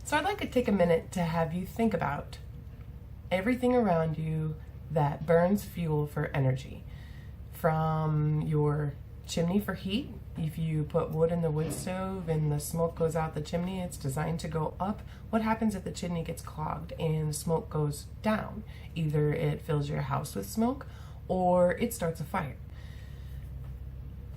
So I'd like to take a minute to have you think about everything around you that burns fuel for energy. From your chimney for heat, if you put wood in the wood stove and the smoke goes out the chimney, it's designed to go up. What happens if the chimney gets clogged and the smoke goes down? Either it fills your house with smoke or it starts a fire.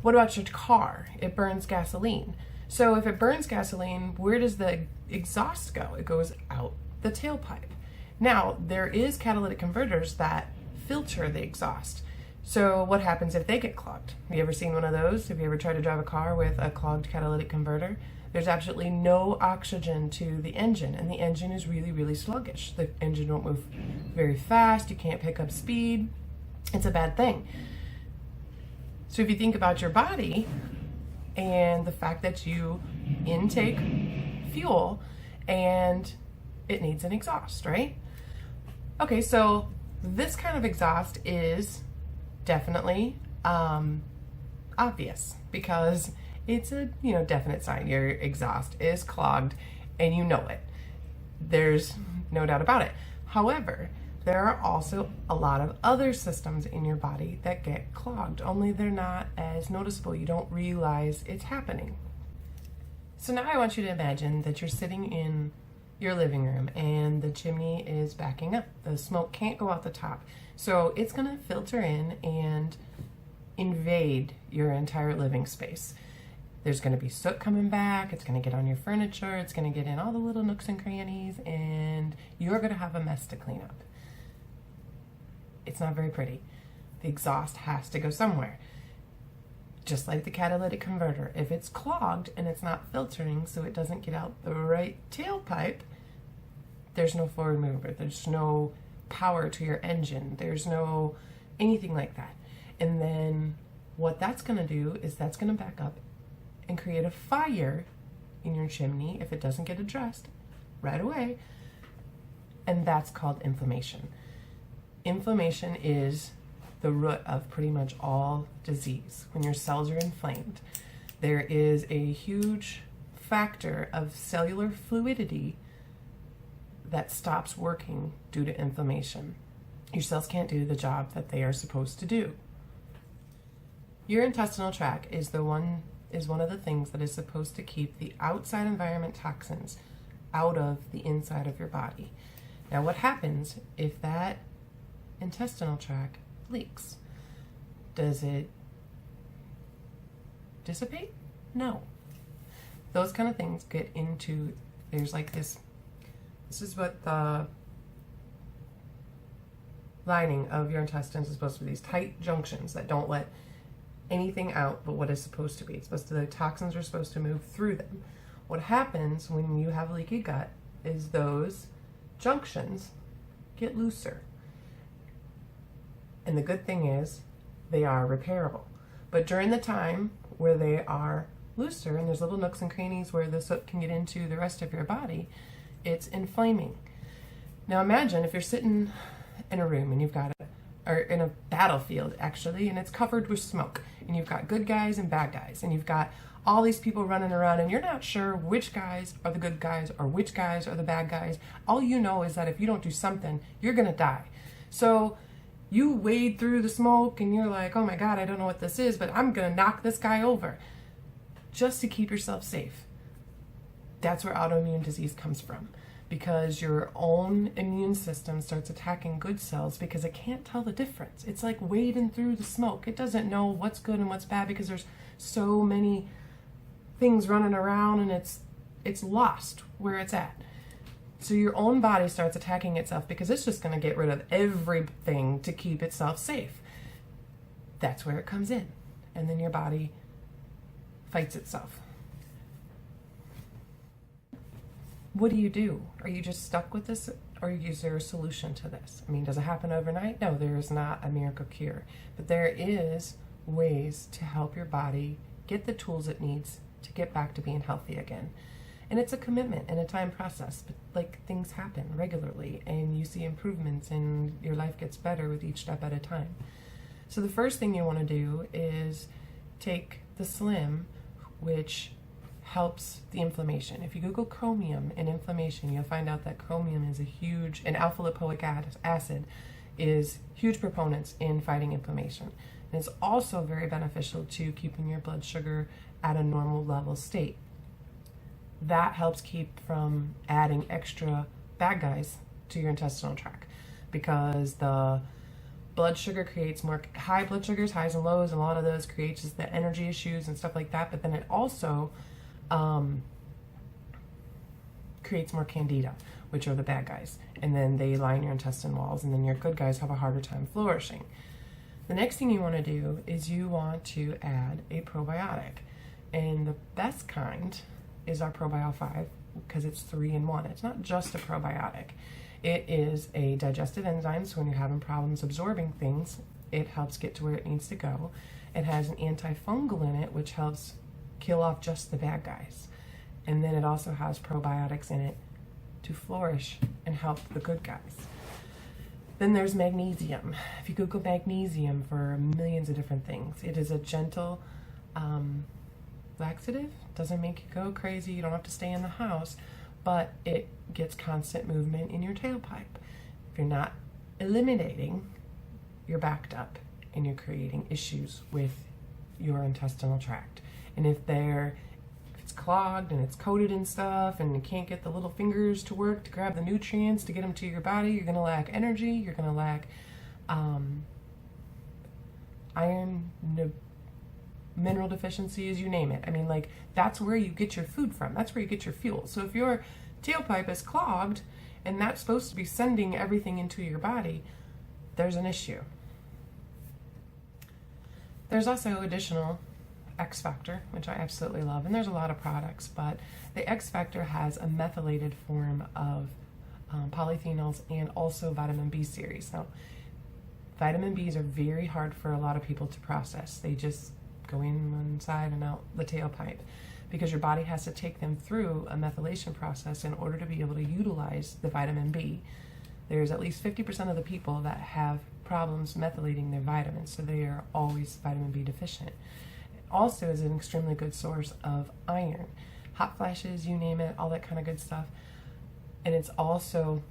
What about your car? It burns gasoline. So if it burns gasoline, where does the exhaust go? It goes out the tailpipe. Now, there is catalytic converters that filter the exhaust. So what happens if they get clogged? Have you ever seen one of those? Have you ever tried to drive a car with a clogged catalytic converter? There's absolutely no oxygen to the engine, and the engine is really, really sluggish. The engine won't move very fast. You can't pick up speed. It's a bad thing. So if you think about your body and the fact that you intake fuel and it needs an exhaust, right? Okay, so this kind of exhaust is definitely obvious because it's a definite sign your exhaust is clogged and you know it. There's no doubt about it. However, there are also a lot of other systems in your body that get clogged, only they're not as noticeable. You don't realize it's happening. So now I want you to imagine that you're sitting in your living room and the chimney is backing up. The smoke can't go out the top. So it's going to filter in and invade your entire living space. There's going to be soot coming back. It's going to get on your furniture. It's going to get in all the little nooks and crannies, and you're going to have a mess to clean up. It's not very pretty. The exhaust has to go somewhere. Just like the catalytic converter. If it's clogged and it's not filtering so it doesn't get out the right tailpipe, there's no forward mover. There's no power to your engine. There's no anything like that. And then what that's going to do is that's going to back up and create a fire in your chimney if it doesn't get addressed right away. And that's called inflammation. Inflammation is the root of pretty much all disease. When your cells are inflamed, there is a huge factor of cellular fluidity that stops working due to inflammation. Your cells can't do the job that they are supposed to do. Your intestinal tract is one of the things that is supposed to keep the outside environment toxins out of the inside of your body. Now, what happens if that intestinal tract leaks? Does it dissipate? No. Those kind of things get into, there's like this is what the lining of your intestines is supposed to be, these tight junctions that don't let anything out but what is supposed to be. The toxins are supposed to move through them. What happens when you have leaky gut is those junctions get looser. And the good thing is they are repairable. But during the time where they are looser and there's little nooks and crannies where the soot can get into the rest of your body, it's inflaming. Now imagine if you're sitting in a room and you've got or in a battlefield actually, and it's covered with smoke, and you've got good guys and bad guys, and you've got all these people running around, and you're not sure which guys are the good guys or which guys are the bad guys. All you know is that if you don't do something, you're gonna die. So you wade through the smoke and you're like, oh my God, I don't know what this is, but I'm gonna knock this guy over just to keep yourself safe. That's where autoimmune disease comes from, because your own immune system starts attacking good cells because it can't tell the difference. It's like wading through the smoke. It doesn't know what's good and what's bad because there's so many things running around, and it's lost where it's at. So your own body starts attacking itself because it's just going to get rid of everything to keep itself safe. That's where it comes in. And then your body fights itself. What do? Are you just stuck with this, or is there a solution to this? I mean, does it happen overnight? No, there is not a miracle cure. But there is ways to help your body get the tools it needs to get back to being healthy again. And it's a commitment and a time process, but like things happen regularly and you see improvements and your life gets better with each step at a time. So the first thing you want to do is take the Slim, which helps the inflammation. If you Google chromium and inflammation, you'll find out that chromium is and alpha lipoic acid is huge proponents in fighting inflammation. And it's also very beneficial to keeping your blood sugar at a normal level state. That helps keep from adding extra bad guys to your intestinal tract, because the blood sugar creates more high blood sugars, highs and lows, and a lot of those creates just the energy issues and stuff like that. But then it also creates more candida, which are the bad guys, and then they line your intestine walls, and then your good guys have a harder time flourishing. The next thing you want to do is you want to add a probiotic, and the best kind is our Probio 5, because it's 3-in-1. It's not just a probiotic. It is a digestive enzyme, so when you're having problems absorbing things, it helps get to where it needs to go. It has an antifungal in it, which helps kill off just the bad guys. And then it also has probiotics in it to flourish and help the good guys. Then there's magnesium. If you Google magnesium for millions of different things, it is a gentle laxative. Doesn't make you go crazy. You don't have to stay in the house, but it gets constant movement in your tailpipe. If you're not eliminating, you're backed up and you're creating issues with your intestinal tract. And if it's clogged and it's coated in stuff and you can't get the little fingers to work to grab the nutrients to get them to your body, you're going to lack energy, you're going to lack iron, mineral deficiencies, you name it. I mean, like, that's where you get your food from. That's where you get your fuel. So if your tailpipe is clogged and that's supposed to be sending everything into your body, there's an issue. There's also additional X Factor, which I absolutely love, and there's a lot of products, but the X Factor has a methylated form of polyphenols and also vitamin B series. Now, vitamin Bs are very hard for a lot of people to process. They just go in one side and out the tailpipe, because your body has to take them through a methylation process in order to be able to utilize the vitamin B. There's at least 50% of the people that have problems methylating their vitamins, so they are always vitamin B deficient. It also is an extremely good source of iron. Hot flashes, you name it, all that kind of good stuff. And it's also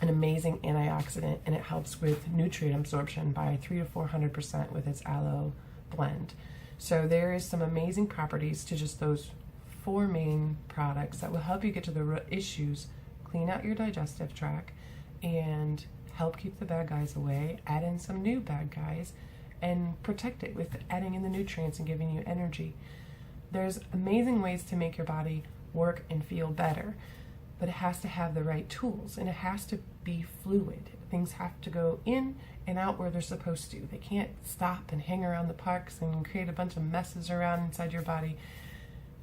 an amazing antioxidant, and it helps with nutrient absorption by 300 to 400% with its aloe blend. So there is some amazing properties to just those 4 main products that will help you get to the root issues, clean out your digestive tract, and help keep the bad guys away, add in some new bad guys, and protect it with adding in the nutrients and giving you energy. There's amazing ways to make your body work and feel better, but it has to have the right tools, and it has to be fluid. Things have to go in and out where they're supposed to. They can't stop and hang around the parks and create a bunch of messes around inside your body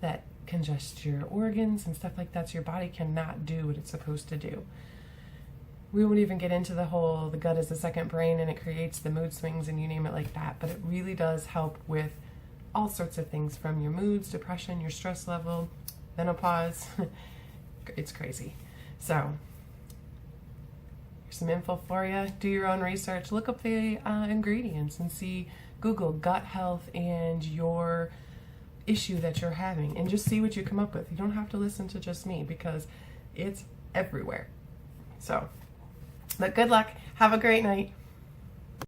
that congest your organs and stuff like that, so your body cannot do what it's supposed to do. We won't even get into the gut is the second brain and it creates the mood swings and you name it like that, but it really does help with all sorts of things, from your moods, depression, your stress level, menopause. It's crazy. So here's some info for you. Do your own research. Look up the ingredients and see, Google gut health and your issue that you're having, and just see what you come up with. You don't have to listen to just me, because it's everywhere. So, but good luck. Have a great night.